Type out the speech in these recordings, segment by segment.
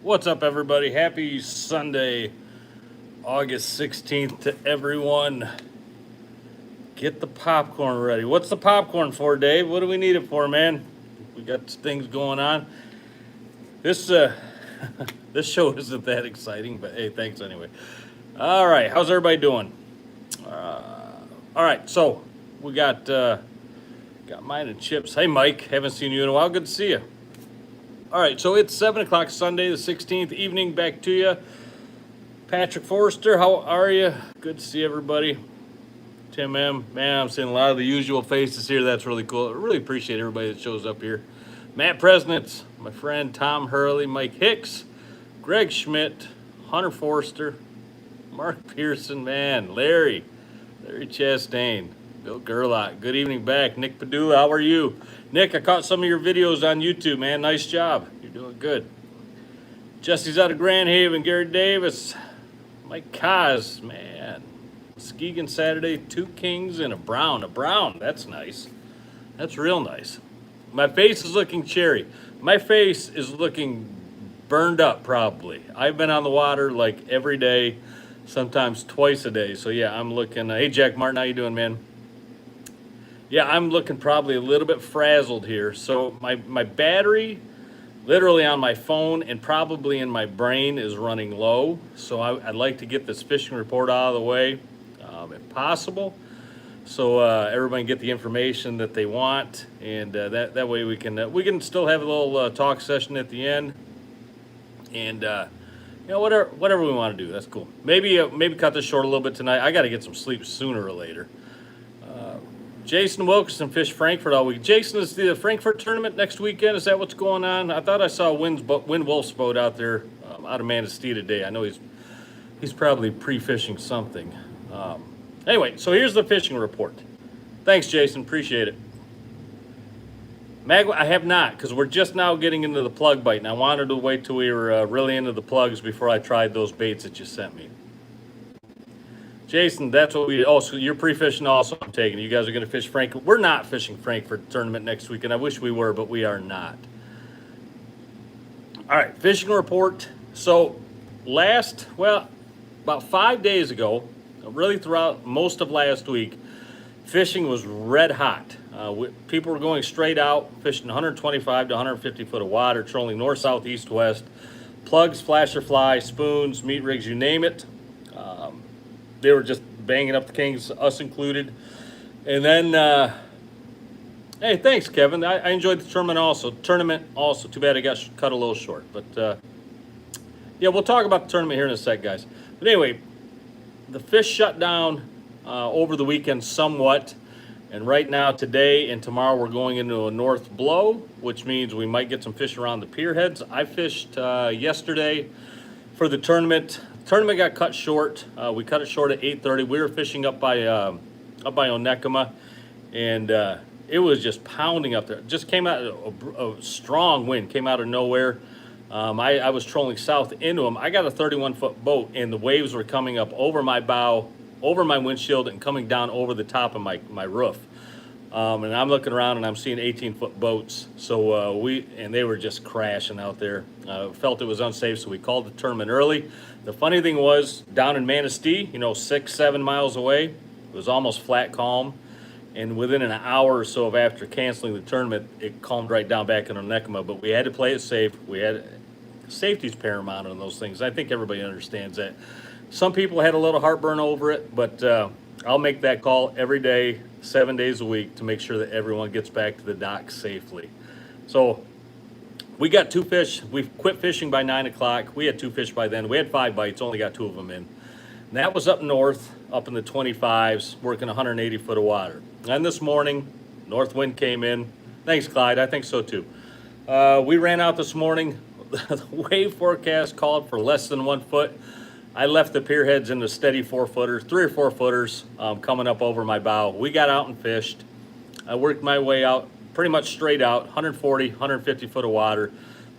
What's up, everybody? Happy Sunday, August 16th to everyone. Get the popcorn ready. What's the popcorn for, Dave? What do we need it for, man? We got things going on. This this show isn't that exciting, but hey, thanks anyway. All right, how's everybody doing? All right, so we got mine and Chips. Hey, Mike, haven't seen you in a while. Good to see you. All right, so it's 7 o'clock Sunday, the 16th evening. Back to you. Patrick Forrester, how are you? Good to see everybody. Tim M. Man, I'm seeing a lot of the usual faces here. That's really cool. I really appreciate everybody that shows up here. Matt Presnitz, my friend Tom Hurley, Mike Hicks, Greg Schmidt, Hunter Forster, Mark Pearson, man, Larry Chastain, Bill Gerlach. Good evening back. Nick Padula, how are you? Nick, I caught some of your videos on YouTube, man. Nice job. You're doing good. Jesse's out of Grand Haven. Gary Davis. Mike Kaz, man. Muskegon Saturday, 2 Kings and a Brown. A Brown, that's nice. That's real nice. My face is looking cherry. My face is looking burned up, probably. I've been on the water like every day, sometimes twice a day. So, yeah, I'm looking. Hey, Jack Martin, how you doing, man? Yeah, I'm looking probably a little bit frazzled here. So my battery, literally on my phone and probably in my brain, is running low. So I'd like to get this fishing report out of the way, if possible, so everybody can get the information that they want, and that way we can still have a little talk session at the end, and whatever we want to do. That's cool. Maybe cut this short a little bit tonight. I got to get some sleep sooner or later. Jason Wilkerson fished Frankfurt all week. Jason, is the Frankfurt tournament next weekend? Is that what's going on? I thought I saw Wind Wolf's boat out there out of Manistee today. I know he's probably pre-fishing something. Anyway, so here's the fishing report. Thanks, Jason. Appreciate it. I have not, because we're just now getting into the plug bite, and I wanted to wait till we were really into the plugs before I tried those baits that you sent me. Jason, that's what we. Oh, so you're pre-fishing also. I'm taking. You guys are going to fish Frankfurt. We're not fishing Frankfurt tournament next weekend. I wish we were, but we are not. All right, fishing report. So about 5 days ago, really throughout most of last week, fishing was red hot. People were going straight out, fishing 125 to 150 foot of water, trolling north, south, east, west, plugs, flasher fly, spoons, meat rigs, you name it. They were just banging up the Kings, us included. And then, hey, thanks, Kevin. I enjoyed the tournament also. Too bad I got cut a little short. But, yeah, we'll talk about the tournament here in a sec, guys. But anyway, the fish shut down over the weekend somewhat. And right now, today and tomorrow, we're going into a north blow, which means we might get some fish around the pier heads. I fished yesterday for the tournament. Tournament got cut short. We cut it short at 8:30. We were fishing up by Onekama, and it was just pounding up there. Just came out a strong wind, came out of nowhere. I was trolling south into them. I got a 31-foot boat, and the waves were coming up over my bow, over my windshield, and coming down over the top of my roof. And I'm looking around, and I'm seeing 18-foot boats. So they were just crashing out there. Felt it was unsafe, so we called the tournament early. The funny thing was, down in Manistee, 6-7 miles away, it was almost flat calm. And within an hour or so of after canceling the tournament, it calmed right down back in Onekama. But we had to play it safe. Safety's paramount on those things. I think everybody understands that. Some people had a little heartburn over it, but I'll make that call every day, 7 days a week, to make sure that everyone gets back to the dock safely. So we got 2 fish. We quit fishing by 9 o'clock. We had 2 fish by then. We had 5 bites, only got 2 of them in. And that was up north, up in the 25s, working 180 foot of water. And this morning, north wind came in. Thanks, Clyde. I think so, too. We ran out this morning. The wave forecast called for less than 1 foot. I left the pier heads in the steady 4-footers, 3 or 4 footers, coming up over my bow. We got out and fished. I worked my way out pretty much straight out, 140, 150 foot of water,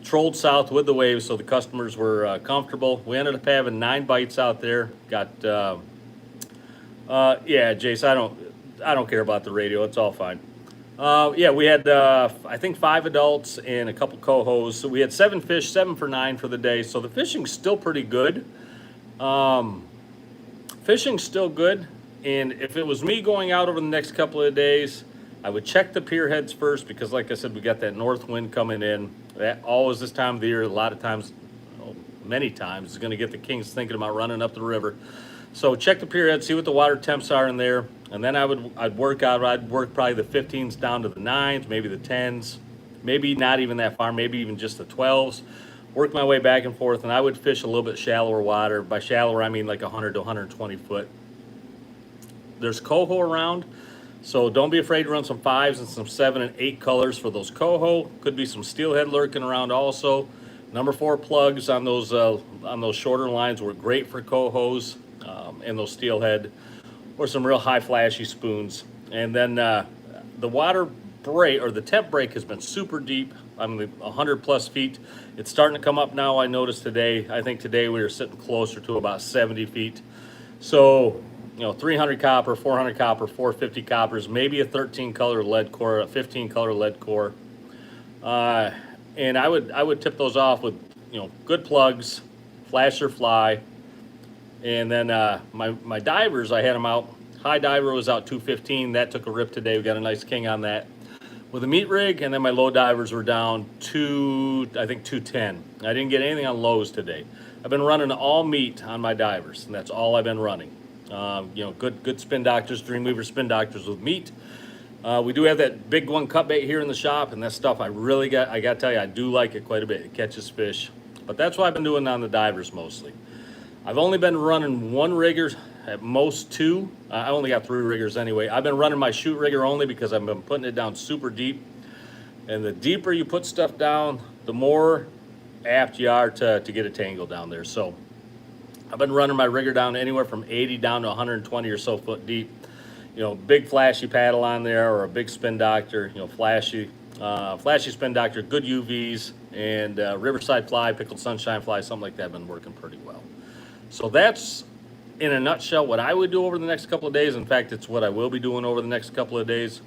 trolled south with the waves so the customers were comfortable. We ended up having 9 bites out there. Got, yeah, Jace, I don't care about the radio. It's all fine. Yeah, we had I think 5 adults and a couple cohos. So we had 7 fish, 7 for 9 for the day. So the fishing's still pretty good. Fishing's still good. And if it was me going out over the next couple of days, I would check the pier heads first because, like I said, we got that north wind coming in. That always this time of the year, a lot of times, well, many times, is going to get the kings thinking about running up the river. So check the pier head, see what the water temps are in there, and then I'd work probably the 15s down to the 9s, maybe the 10s, maybe not even that far, maybe even just the 12s. Work my way back and forth, and I would fish a little bit shallower water. By shallower, I mean like 100 to 120 foot. There's coho around, so don't be afraid to run some 5s and some 7 and 8 colors for those coho. Could be some steelhead lurking around also. Number 4 plugs on those shorter lines were great for cohos and those steelhead, or some real high flashy spoons. And then the water break, or the temp break, has been super deep. I mean, 100 plus feet. It's starting to come up now. I noticed today. I think today we were sitting closer to about 70 feet. So, 300 copper, 400 copper, 450 coppers, maybe a 13 color lead core, a 15 color lead core. And I would tip those off with, good plugs, flash or fly. And then my divers, I had them out. High diver was out 215. That took a rip today. We got a nice king on that with a meat rig. And then my low divers were down I think 210. I didn't get anything on lows today. I've been running all meat on my divers, and that's all I've been running. Good spin doctors, Dreamweaver spin doctors with meat. We do have that big one cut bait here in the shop, and that stuff I got to tell you, I do like it quite a bit. It catches fish. But that's what I've been doing on the divers mostly. I've only been running 1 rigger, at most 2. I only got 3 riggers anyway. I've been running my shoot rigger only because I've been putting it down super deep. And the deeper you put stuff down, the more apt you are to get a tangle down there. So I've been running my rigger down anywhere from 80 down to 120 or so foot deep. Big flashy paddle on there, or a big spin doctor, flashy spin doctor, good UVs, and Riverside fly, pickled sunshine fly, something like that have been working pretty well. So that's, in a nutshell, what I would do over the next couple of days. In fact, it's what I will be doing over the next couple of days.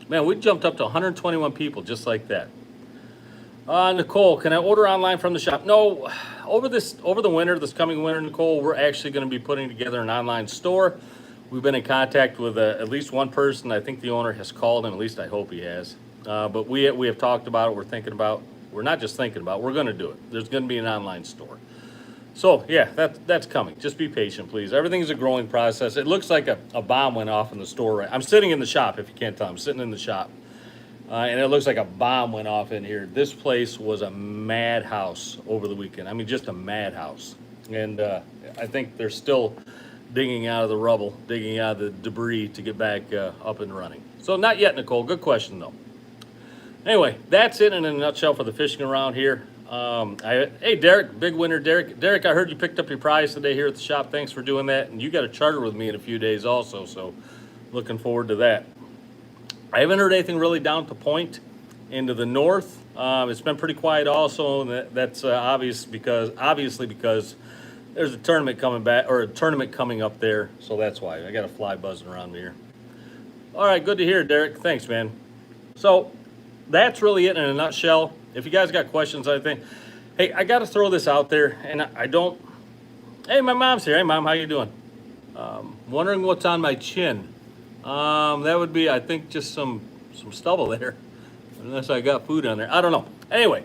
Man, we jumped up to 121 people just like that. Nicole, can I order online from the shop? No, over the winter, this coming winter, Nicole, we're actually going to be putting together an online store. We've been in contact with at least one person. I think the owner has called him. At least I hope he has. But we have talked about it. We're not just thinking about it. We're going to do it. There's going to be an online store. So, yeah, that's coming. Just be patient, please. Everything's a growing process. It looks like a bomb went off in the store. I'm sitting in the shop, if you can't tell. I'm sitting in the shop. And it looks like a bomb went off in here. This place was a madhouse over the weekend. I mean, just a madhouse. And I think they're still digging out of the rubble, digging out of the debris to get back up and running. So not yet, Nicole. Good question, though. Anyway, that's it in a nutshell for the fishing around here. Hey, Derek, big winner, Derek. Derek, I heard you picked up your prize today here at the shop. Thanks for doing that. And you got a charter with me in a few days also, so looking forward to that. I haven't heard anything really down to Point into the north. It's been pretty quiet also, and that's obviously because there's a tournament coming up there, so that's why. I got a fly buzzing around me here. All right, good to hear, Derek. Thanks, man. So that's really it in a nutshell. If you guys got questions, I think, hey, I got to throw this out there, and I don't. Hey, my mom's here. Hey, Mom, how you doing? Wondering what's on my chin. That would be, I think, just some stubble there, unless I got food on there. I don't know. Anyway,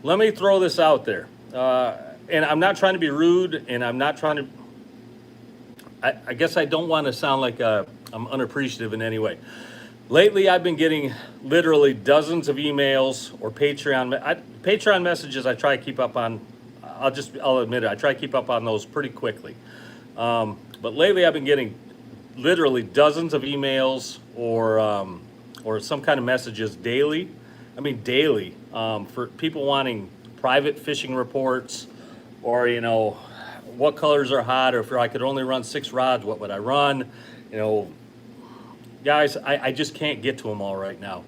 let me throw this out there. And I'm not trying to be rude, and I'm not trying to. I guess I don't want to sound like I'm unappreciative in any way. Lately, I've been getting literally dozens of emails or Patreon messages. I try to keep up on. I'll admit it. I try to keep up on those pretty quickly. But lately, I've been getting literally dozens of emails or some kind of messages daily. I mean daily, for people wanting private fishing reports, or what colors are hot, or if I could only run 6 rods, what would I run? Guys, I just can't get to them all right now.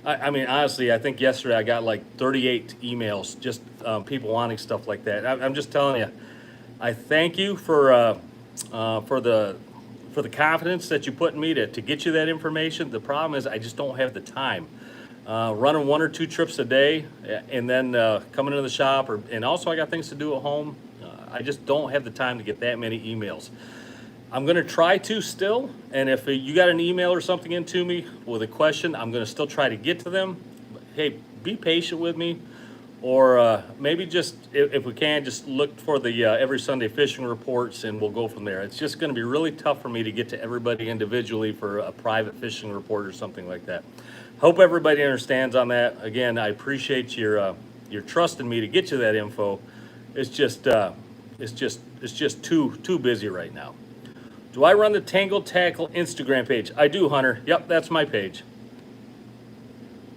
I mean, honestly, I think yesterday I got like 38 emails, just people wanting stuff like that. I'm just telling you, I thank you for for the confidence that you put in me to get you that information. The problem is I just don't have the time. Running 1 or 2 trips a day, and then coming into the shop, and also I got things to do at home. I just don't have the time to get that many emails. I'm going to try to still, and if you got an email or something into me with a question, I'm going to still try to get to them. But, hey, be patient with me, or maybe just, if we can, just look for the every Sunday fishing reports, and we'll go from there. It's just going to be really tough for me to get to everybody individually for a private fishing report or something like that. Hope everybody understands on that. Again, I appreciate your trust in me to get you that info. It's just too busy right now. Do I run the Tangled Tackle Instagram page? I do, Hunter. Yep, that's my page.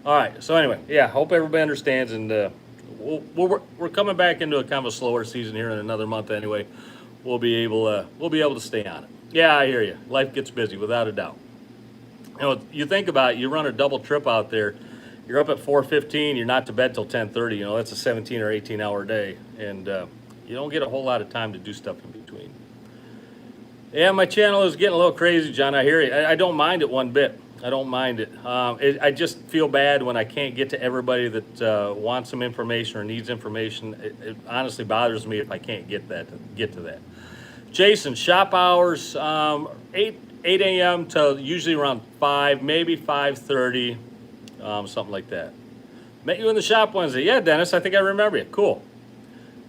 All right. So anyway, yeah. Hope everybody understands, and we're coming back into a kind of a slower season here in another month. Anyway, we'll be able to stay on it. Yeah, I hear you. Life gets busy, without a doubt. You know, you think about it, you run a double trip out there, you're up at 4:15, you're not to bed till 10:30. You know, that's a 17 or 18 hour day, and you don't get a whole lot of time to do stuff in between. Yeah, my channel is getting a little crazy, John. I hear you. I don't mind it one bit. I don't mind it. I just feel bad when I can't get to everybody that wants some information or needs information. It honestly bothers me if I can't get to that. Jason, shop hours, 8 a.m. to usually around 5, maybe 5:30, something like that. Met you in the shop Wednesday. Yeah, Dennis, I think I remember you. Cool.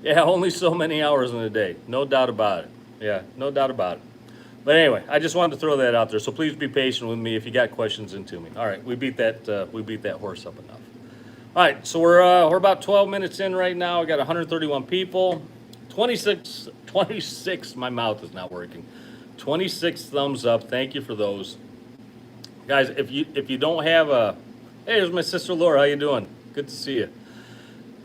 Yeah, only so many hours in a day. No doubt about it. Yeah, no doubt about it. But anyway, I just wanted to throw that out there. So please be patient with me if you got questions into me. All right, we beat that horse up enough. All right, so we're about 12 minutes in right now. I got 131 people, 26. My mouth is not working. 26 thumbs up. Thank you for those, guys. If you don't have a, hey, there's my sister Laura. How you doing? Good to see you.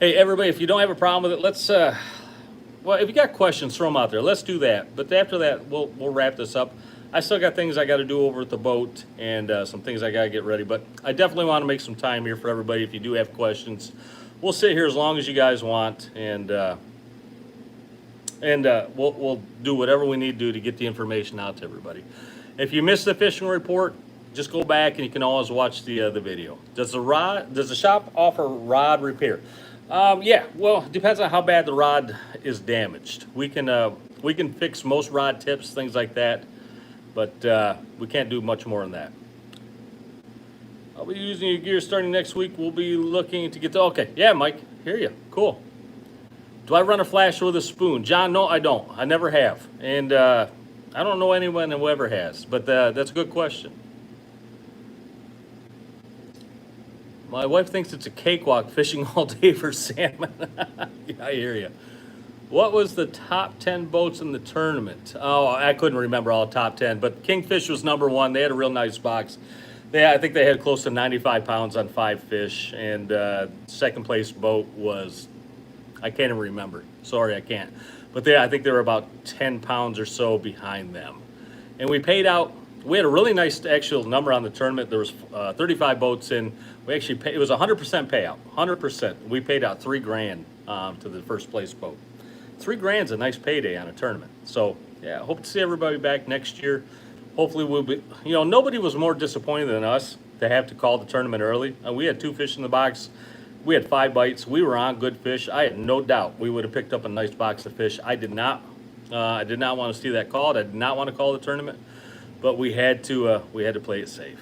Hey, everybody, if you don't have a problem with it, let's well, if you got questions, throw them out there. Let's do that. But after that, we'll wrap this up. I still got things I got to do over at the boat, and some things I got to get ready. But I definitely want to make some time here for everybody. If you do have questions, we'll sit here as long as you guys want, and we'll do whatever we need to do to get the information out to everybody. If you missed the fishing report, just go back and you can always watch the video. Does the shop offer rod repair? Yeah, well, it depends on how bad the rod is damaged. We can fix most rod tips, things like that, but we can't do much more than that. I'll be using your gear starting next week. We'll be looking to get to, okay, yeah, Mike, hear you, cool. Do I run a flasher with a spoon? John, no, I don't. I never have, and I don't know anyone who ever has, but that's a good question. My wife thinks it's a cakewalk fishing all day for salmon. Yeah, I hear you. What was the top 10 boats in the tournament? Oh, I couldn't remember all the top 10, but Kingfish was number 1. They had a real nice box. I think they had close to 95 pounds on 5 fish, and second place boat was, I can't even remember. Sorry, I can't. But I think they were about 10 pounds or so behind them. And we paid out, we had a really nice actual number on the tournament. There was 35 boats in. We actually it was 100% payout, 100%. We paid out $3,000 to the first place boat. $3,000 is a nice payday on a tournament. So yeah, hope to see everybody back next year. Hopefully we'll be, you know, nobody was more disappointed than us to have to call the tournament early. We had 2 fish in the box. We had 5 bites. We were on good fish. I had no doubt we would have picked up a nice box of fish. I did not want to see that called. I did not want to call the tournament, but we had to play it safe.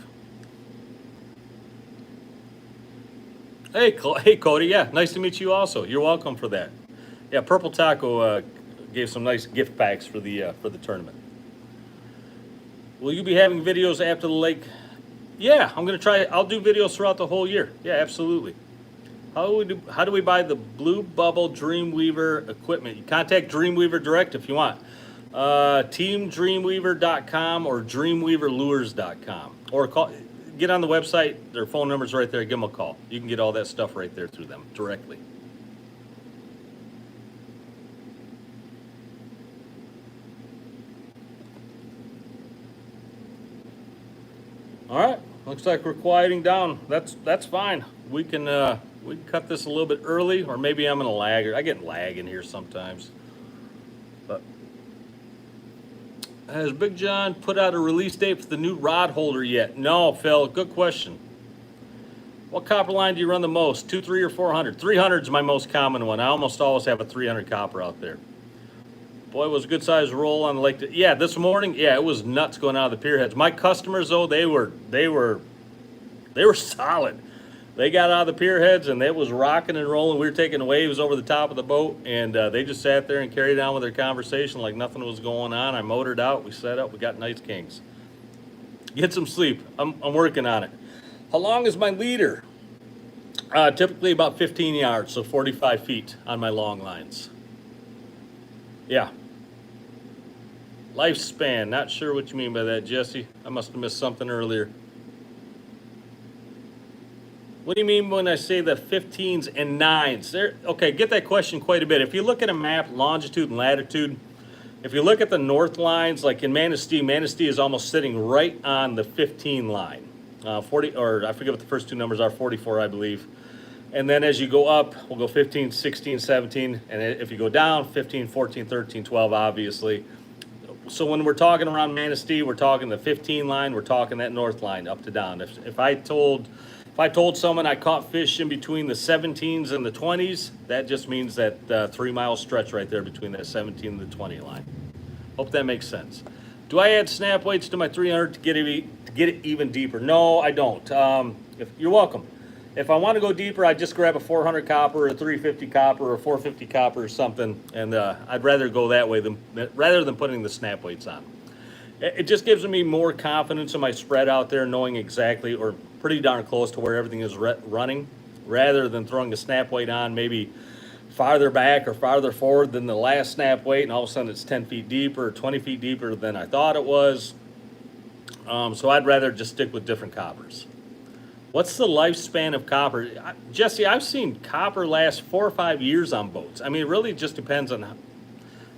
Hey, Cody. Yeah, nice to meet you also. You're welcome for that. Yeah, Purple Taco gave some nice gift packs for the tournament. Will you be having videos after the lake? Yeah, I'm gonna try. I'll do videos throughout the whole year. Yeah, absolutely. How do we buy the Blue Bubble Dreamweaver equipment? You contact Dreamweaver direct if you want. TeamDreamweaver.com or DreamweaverLures.com, or get on the website. Their phone number's right there. Give them a call. You can get all that stuff right there through them directly. All right, looks like we're quieting down. That's fine. We can cut this a little bit early, or maybe I'm gonna lag. I get lag in here sometimes, but Has Big John put out a release date for the new rod holder yet? No, Phil. Good question. What copper line do you run the most? 2, 3, or 400? 300 is my most common one. I almost always have a 300 copper out there. Boy, it was a good sized roll on the lake. Yeah, this morning, yeah, it was nuts going out of the pier heads. My customers, though, they were solid. They got out of the pier heads and it was rocking and rolling. We were taking waves over the top of the boat, and they just sat there and carried on with their conversation like nothing was going on. I motored out, we set up, we got nice kings. Get some sleep. I'm working on it. How long is my leader? Typically about 15 yards, so 45 feet on my long lines. Yeah. Lifespan, not sure what you mean by that, Jesse. I must have missed something earlier. What do you mean when I say the 15s and 9s? Okay, get that question quite a bit. If you look at a map, longitude and latitude, if you look at the north lines, like in Manistee is almost sitting right on the 15 line. 40, or I forget what the first two numbers are, 44, I believe. And then as you go up, we'll go 15, 16, 17. And if you go down, 15, 14, 13, 12, obviously. So when we're talking around Manistee, we're talking the 15 line, we're talking that north line up to down. If I told someone I caught fish in between the 17s and the 20s, that just means that 3 mile stretch right there between that 17 and the 20 line. Hope that makes sense. Do I add snap weights to my 300 to get it even deeper? No, I don't. You're welcome. If I want to go deeper, I just grab a 400 copper, a 350 copper, or a 450 copper or something, and I'd rather go that way rather than putting the snap weights on. It just gives me more confidence in my spread out there, knowing exactly or pretty darn close to where everything is running, rather than throwing a snap weight on maybe farther back or farther forward than the last snap weight, and all of a sudden it's 10 feet deeper or 20 feet deeper than I thought it was. So I'd rather just stick with different coppers. What's the lifespan of copper? Jesse, I've seen copper last 4 or 5 years on boats. I mean, it really just depends on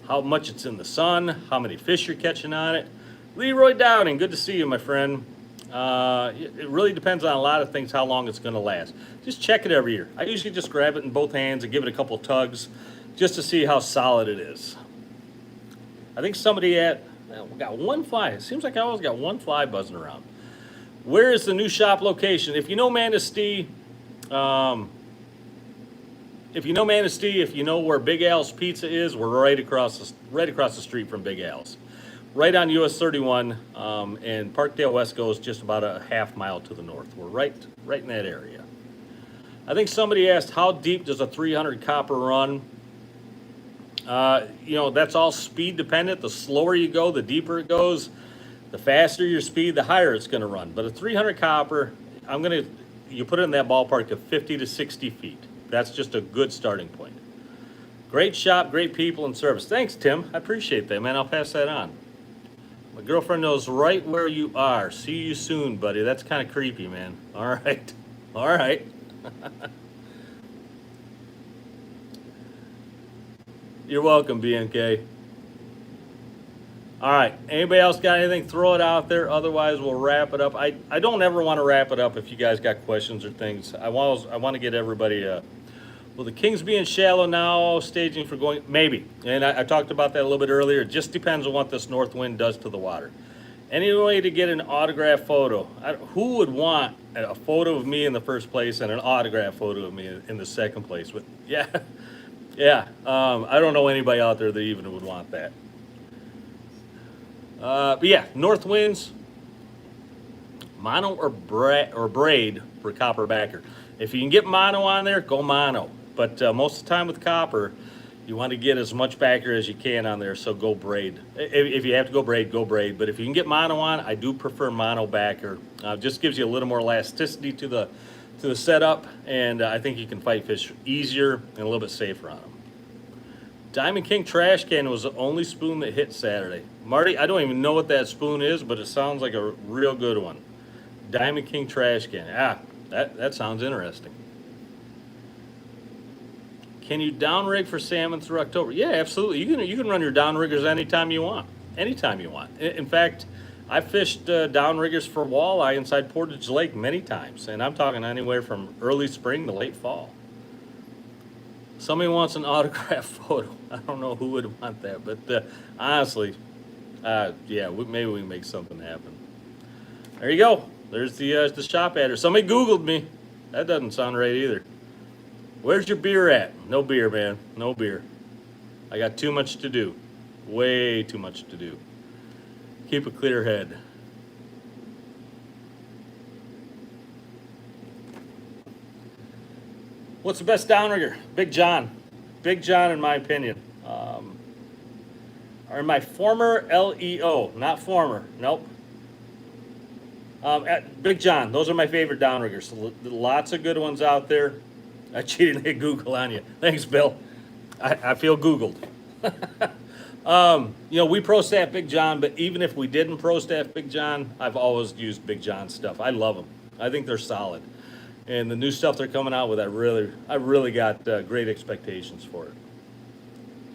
how much it's in the sun, how many fish you're catching on it. Leroy Downing, good to see you, my friend. It really depends on a lot of things how long it's going to last. Just check it every year. I usually just grab it in both hands and give it a couple tugs just to see how solid it is. I think somebody got one fly. It seems like I always got one fly buzzing around. Where is the new shop location? If you know Manistee, if you know where Big Al's Pizza is, we're right across the street from Big Al's. Right on US 31, and Parkdale Wesco is just about a half mile to the north. We're right in that area. I think somebody asked, how deep does a 300 copper run? That's all speed dependent. The slower you go, the deeper it goes. The faster your speed, the higher it's going to run. But a 300 copper, you put it in that ballpark of 50 to 60 feet. That's just a good starting point. Great shop, great people and service. Thanks, Tim. I appreciate that, man. I'll pass that on. My girlfriend knows right where you are. See you soon, buddy. That's kind of creepy, man. All right. All right. You're welcome, BNK. All right, anybody else got anything? Throw it out there. Otherwise, we'll wrap it up. I don't ever want to wrap it up if you guys got questions or things. I want to get everybody. Will the Kings being shallow now, staging for going? Maybe. And I talked about that a little bit earlier. It just depends on what this north wind does to the water. Any way to get an autograph photo? Who would want a photo of me in the first place and an autograph photo of me in the second place? But yeah, yeah. I don't know anybody out there that even would want that. But yeah, north winds, mono or braid for copper backer. If you can get mono on there, go mono. But most of the time with copper, you want to get as much backer as you can on there, so go braid. If you have to go braid, go braid. But if you can get mono on, I do prefer mono backer. Just gives you a little more elasticity to the setup, and I think you can fight fish easier and a little bit safer on them. Diamond King trash can was the only spoon that hit Saturday. Marty, I don't even know what that spoon is, but it sounds like a real good one. Diamond King trash can. That sounds interesting. Can you downrig for salmon through October? Yeah, absolutely. You can run your downriggers anytime you want. Anytime you want. In fact, I fished downriggers for walleye inside Portage Lake many times, and I'm talking anywhere from early spring to late fall. Somebody wants an autograph photo. I don't know who would want that, but honestly, Yeah, maybe we can make something happen. There you go. There's the shop address. Somebody Googled me. That doesn't sound right either. Where's your beer at? No beer, man. No beer. I got too much to do. Way too much to do. Keep a clear head. What's the best downrigger? Big John. Big John, in my opinion. Or my former LEO, not former. Nope. Big John. Those are my favorite downriggers. Lots of good ones out there. I cheated and hit Google on you. Thanks, Bill. I feel Googled. We pro staff Big John, but even if we didn't pro staff Big John, I've always used Big John stuff. I love them. I think they're solid. And the new stuff they're coming out with, I really got great expectations for it.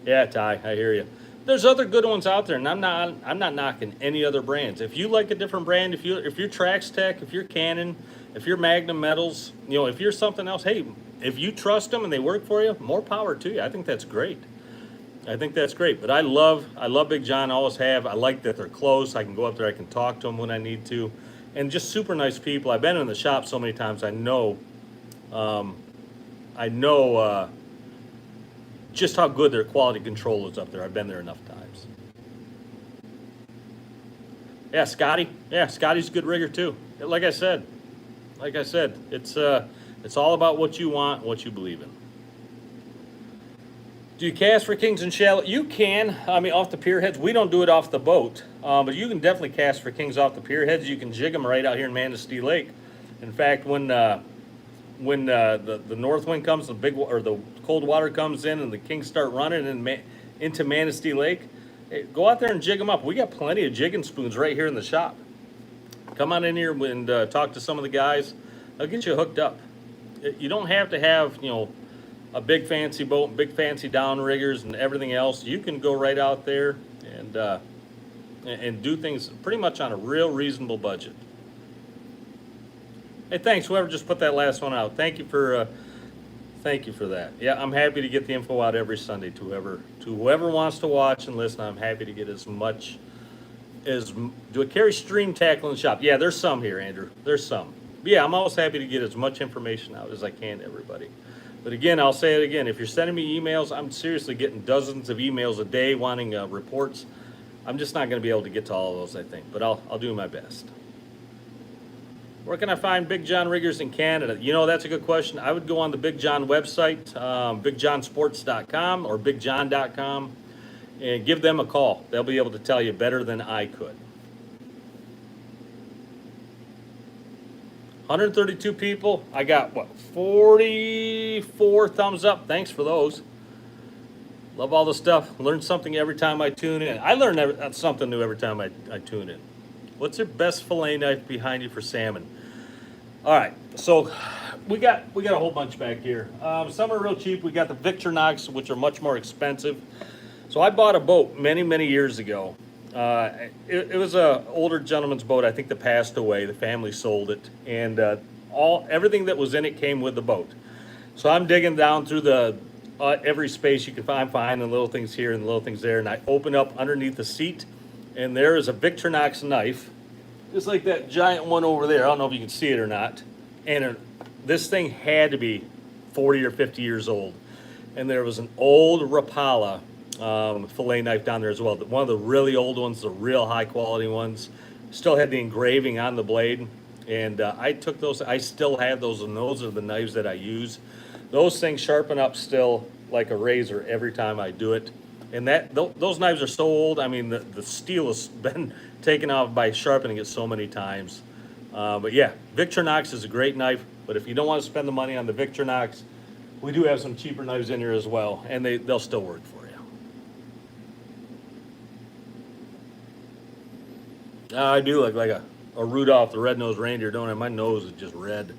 Yeah, Ty, I hear you. There's other good ones out there, and I'm not knocking any other brands. If you like a different brand, if you're Trax Tech, if you're Canon, if you're Magnum Metals, if you're something else, hey, if you trust them and they work for you, more power to you. I think that's great. But I love Big John, always have. I like that they're close. I can go up there, I can talk to them when I need to, and just super nice people. I've been in the shop so many times. I know just how good their quality control is up there. I've been there enough times. Yeah, Scotty. Yeah, Scotty's a good rigger too. Like I said, it's all about what you want, what you believe in. Do you cast for kings and shallow? You can. I mean, off the pier heads. We don't do it off the boat, but you can definitely cast for kings off the pier heads. You can jig them right out here in Manistee Lake. In fact, when the north wind comes, the cold water comes in, and the kings start running into Manistee Lake, hey, go out there and jig them up. We got plenty of jigging spoons right here in the shop. Come on in here and talk to some of the guys. They'll get you hooked up. You don't have to have a big fancy boat, big fancy downriggers, and everything else. You can go right out there and do things pretty much on a real reasonable budget. Hey, thanks whoever just put that last one out. Thank you for that. Yeah, I'm happy to get the info out every Sunday to whoever wants to watch and listen. I'm happy to get as much as do I carry stream tackle in the shop? Yeah, there's some here, Andrew. There's some. But yeah, I'm always happy to get as much information out as I can to everybody. But again, I'll say it again. If you're sending me emails, I'm seriously getting dozens of emails a day wanting reports. I'm just not going to be able to get to all of those, I think. But I'll do my best. Where can I find Big John riggers in Canada? That's a good question. I would go on the Big John website, bigjohnsports.com or bigjohn.com, and give them a call. They'll be able to tell you better than I could. 132 people. I got, 44 thumbs up. Thanks for those. Love all the stuff. Learn something every time I tune in. I learn something new every time I tune in. What's your best fillet knife behind you for salmon? All right, so we got a whole bunch back here. Some are real cheap. We got the Victorinox, which are much more expensive. So I bought a boat many years ago. It was a older gentleman's boat, I think, that passed away. The family sold it, and everything that was in it came with the boat. So I'm digging down through the every space you can find, finding little things here and little things there, and I open up underneath the seat, and there is a Victorinox knife, just like that giant one over there. I don't know if you can see it or not. And this thing had to be 40 or 50 years old. And there was an old Rapala fillet knife down there as well. One of the really old ones, the real high quality ones. Still had the engraving on the blade. And I took those. I still have those, and those are the knives that I use. Those things sharpen up still like a razor every time I do it. And those knives are so old. I mean, the steel has been taken off by sharpening it so many times. But yeah, Victorinox is a great knife. But if you don't want to spend the money on the Victorinox, we do have some cheaper knives in here as well, and they'll still work for you. I do look like a Rudolph the Red-Nosed Reindeer, don't I? My nose is just red.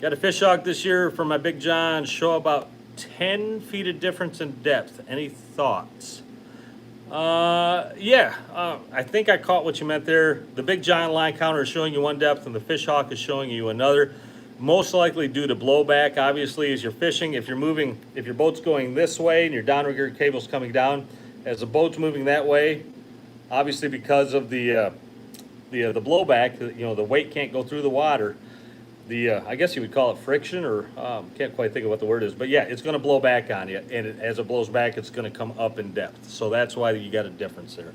Got a fish hawk this year from my Big John. Show about 10 feet of difference in depth. Any thoughts? I think I caught what you meant there. The Big John line counter is showing you one depth, and the fish hawk is showing you another. Most likely due to blowback, obviously, as you're fishing. If your boat's going this way and your downrigger cable's coming down, as the boat's moving that way, Obviously, because of the blowback, the weight can't go through the water. I guess you would call it friction, or can't quite think of what the word is, but yeah, it's going to blow back on you, and as it blows back, it's going to come up in depth. So that's why you got a difference there.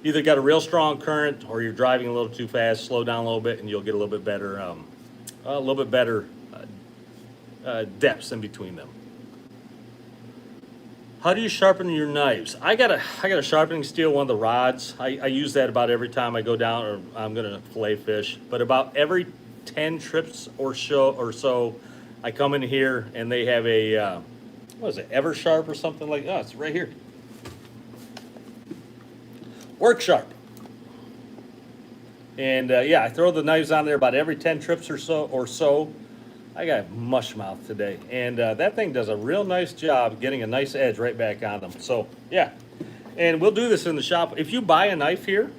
Either got a real strong current, or you're driving a little too fast. Slow down a little bit, and you'll get a little bit better, depths in between them. How do you sharpen your knives? I got a sharpening steel, one of the rods. I use that about every time I go down, or I'm gonna fillet fish. But about every 10 trips or so, I come in here and they have a what is it, Eversharp or something like that. Oh, it's right here. Work Sharp. And yeah, I throw the knives on there about every 10 trips or so. I got mush mouth today, and that thing does a real nice job getting a nice edge right back on them. So yeah, and we'll do this in the shop. If you buy a knife here,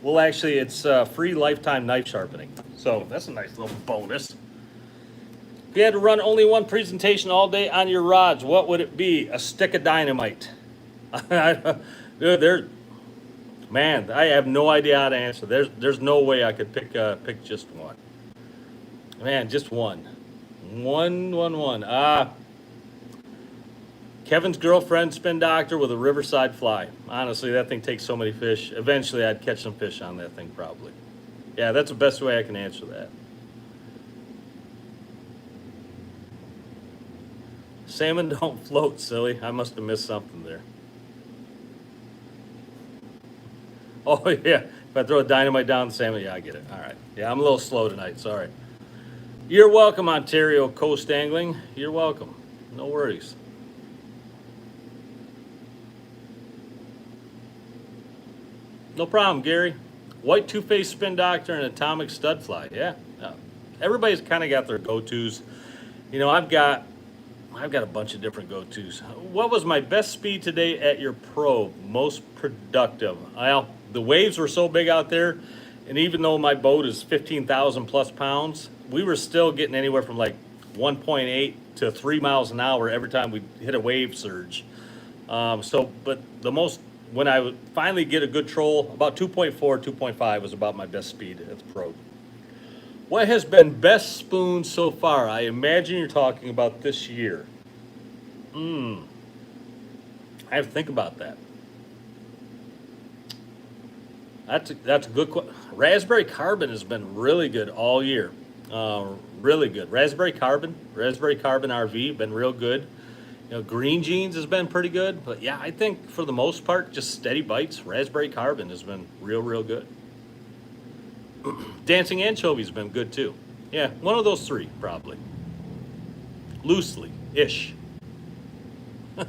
it's free lifetime knife sharpening. So that's a nice little bonus. If you had to run only one presentation all day on your rods, what would it be? A stick of dynamite. Dude, man, I have no idea how to answer. There's no way I could pick just one. Man, just one. One. Kevin's girlfriend, spin doctor with a riverside fly. Honestly, that thing takes so many fish. Eventually, I'd catch some fish on that thing, probably. Yeah, that's the best way I can answer that. Salmon don't float, silly. I must have missed something there. Oh, yeah. If I throw a dynamite down the salmon, yeah, I get it. All right. Yeah, I'm a little slow tonight. Sorry. You're welcome, Ontario Coast Angling. You're welcome. No worries. No problem, Gary. White two-face spin doctor and atomic stud fly. Yeah. Everybody's kind of got their go-tos. I've got a bunch of different go-tos. What was my best speed today at your probe? Most productive? Well, the waves were so big out there, and even though my boat is 15,000 plus pounds, we were still getting anywhere from like 1.8 to 3 miles an hour every time we hit a wave surge. But the most, when I would finally get a good troll, about 2.4, 2.5 was about my best speed at the probe. What has been best spoon so far? I imagine you're talking about this year. I have to think about that. That's a good question. Raspberry Carbon has been really good all year. Really good. Raspberry Carbon RV, been real good. Green Jeans has been pretty good. But yeah, I think for the most part, just steady bites. Raspberry Carbon has been real good. Dancing Anchovies has been good too. Yeah, one of those three, probably. Loosely-ish. Do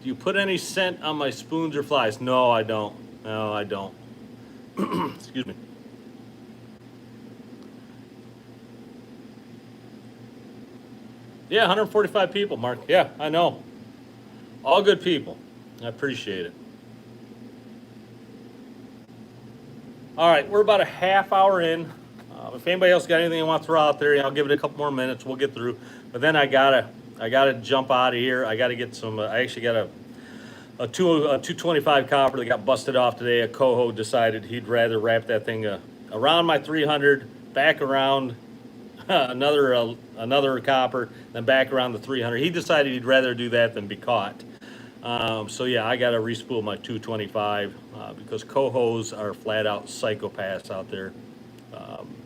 you put any scent on my spoons or flies? No, I don't. Excuse me. Yeah, 145 people, Mark. Yeah, I know. All good people. I appreciate it. All right, we're about a half hour in. If anybody else got anything they want to throw out there, I'll give it a couple more minutes. We'll get through. But then I gotta jump out of here. I gotta get some. I actually got a 225 copper that got busted off today. A coho decided he'd rather wrap that thing around my 300, back around another copper, then back around the 300. He decided he'd rather do that than be caught. So yeah, I gotta respool my 225 because cohos are flat out psychopaths out there.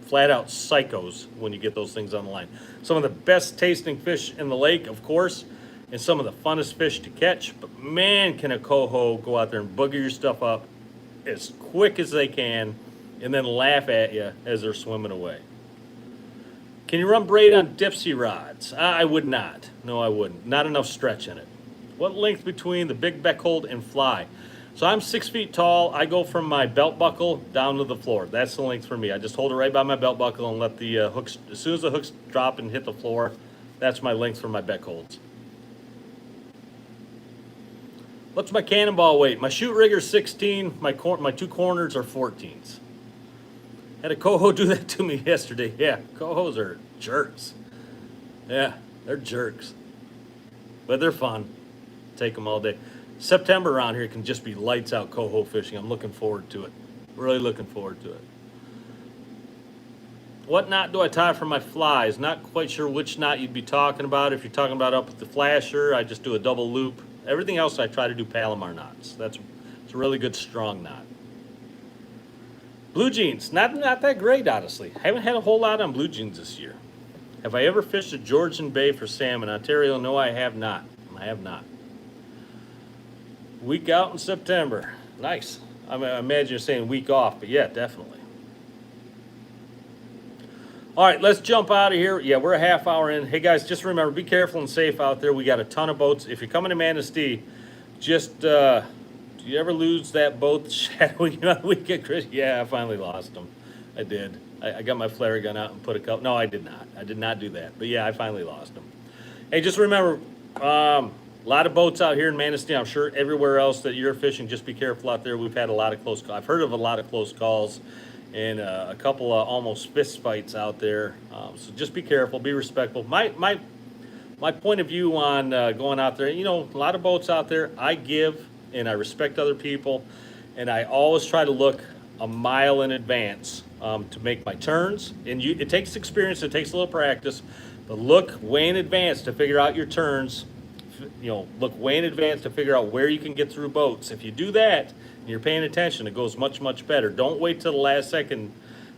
Flat out psychos when you get those things on the line. Some of the best tasting fish in the lake, of course, and some of the funnest fish to catch. But man, can a coho go out there and booger your stuff up as quick as they can and then laugh at you as they're swimming away. Can you run braid on dipsy rods? I would not. No, I wouldn't. Not enough stretch in it. What length between the big beck hold and fly? So I'm 6 feet tall. I go from my belt buckle down to the floor. That's the length for me. I just hold it right by my belt buckle and let the hooks, as soon as the hooks drop and hit the floor, that's my length for my beck holds. What's my cannonball weight? My shoot rigger's 16. My two corners are 14s. Had a coho do that to me yesterday. Yeah, cohos are jerks. Yeah, they're jerks. But they're fun. Take them all day. September around here can just be lights out coho fishing. I'm looking forward to it. Really looking forward to it. What knot do I tie for my flies? Not quite sure which knot you'd be talking about. If you're talking about up with the flasher, I just do a double loop. Everything else I try to do Palomar knots. It's a really good strong knot. Blue jeans, not that great, honestly. I haven't had a whole lot on blue jeans this year. Have I ever fished at Georgian Bay for salmon? Ontario, no, I have not. I have not. Week out in September. Nice. I imagine you're saying week off, but yeah, definitely. All right, let's jump out of here. Yeah, we're a half hour in. Hey, guys, just remember, be careful and safe out there. We got a ton of boats. If you're coming to Manistee, just, do you ever lose that boat shadowing you on the weekend, Chris? Yeah, I finally lost them. I did. I got my flare gun out and put a couple. No, I did not. I did not do that. But, yeah, I finally lost them. Hey, just remember, a lot of boats out here in Manistee. I'm sure everywhere else that you're fishing, just be careful out there. We've had a lot of close calls. I've heard of a lot of close calls. And a couple of almost fist fights out there. So just be careful, be respectful. My point of view on going out there, you know, a lot of boats out there, I give and I respect other people, and I always try to look a mile in advance to make my turns. And it takes experience, it takes a little practice, but look way in advance to figure out your turns. You know, look way in advance to figure out where you can get through boats. If you do that, and you're paying attention, it goes much, much better. Don't wait till the last second.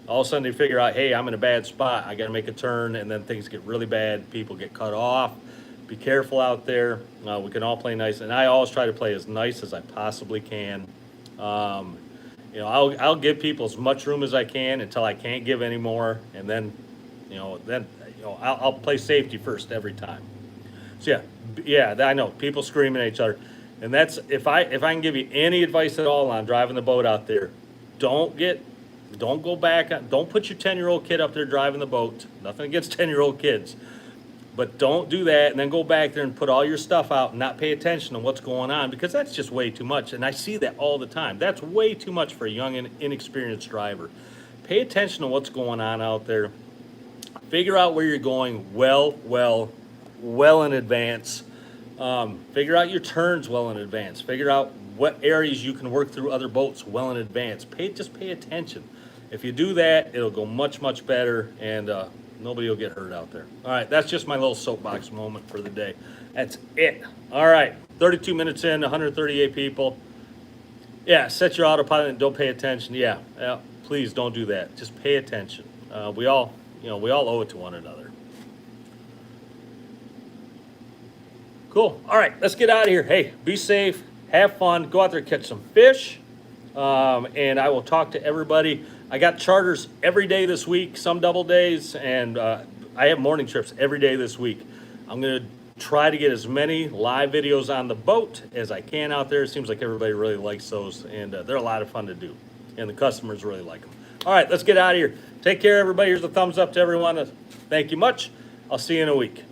All of a sudden you figure out, hey, I'm in a bad spot. I got to make a turn, and then things get really bad. People get cut off. Be careful out there. We can all play nice, and I always try to play as nice as I possibly can. You know, I'll give people as much room as I can until I can't give any more, and then, I'll play safety first every time. So yeah, I know people screaming at each other. And that's, if I can give you any advice at all on driving the boat out there, don't go back, don't put your 10-year-old kid up there driving the boat. Nothing against 10-year-old kids. But don't do that and then go back there and put all your stuff out and not pay attention to what's going on, because that's just way too much. And I see that all the time. That's way too much for a young and inexperienced driver. Pay attention to what's going on out there. Figure out where you're going well in advance. Figure out your turns well in advance. Figure out what areas you can work through other boats well in advance. Just pay attention. If you do that, it'll go much, much better, and nobody will get hurt out there. All right, that's just my little soapbox moment for the day. That's it. All right, 32 minutes in, 138 people. Yeah, set your autopilot and don't pay attention. Yeah, please don't do that. Just pay attention. We all owe it to one another. Cool. All right, let's get out of here. Hey, be safe, have fun, go out there and catch some fish, and I will talk to everybody. I got charters every day this week, some double days, and I have morning trips every day this week. I'm going to try to get as many live videos on the boat as I can out there. It seems like everybody really likes those, and they're a lot of fun to do, and the customers really like them. All right, let's get out of here. Take care, everybody. Here's a thumbs up to everyone. Thank you much. I'll see you in a week.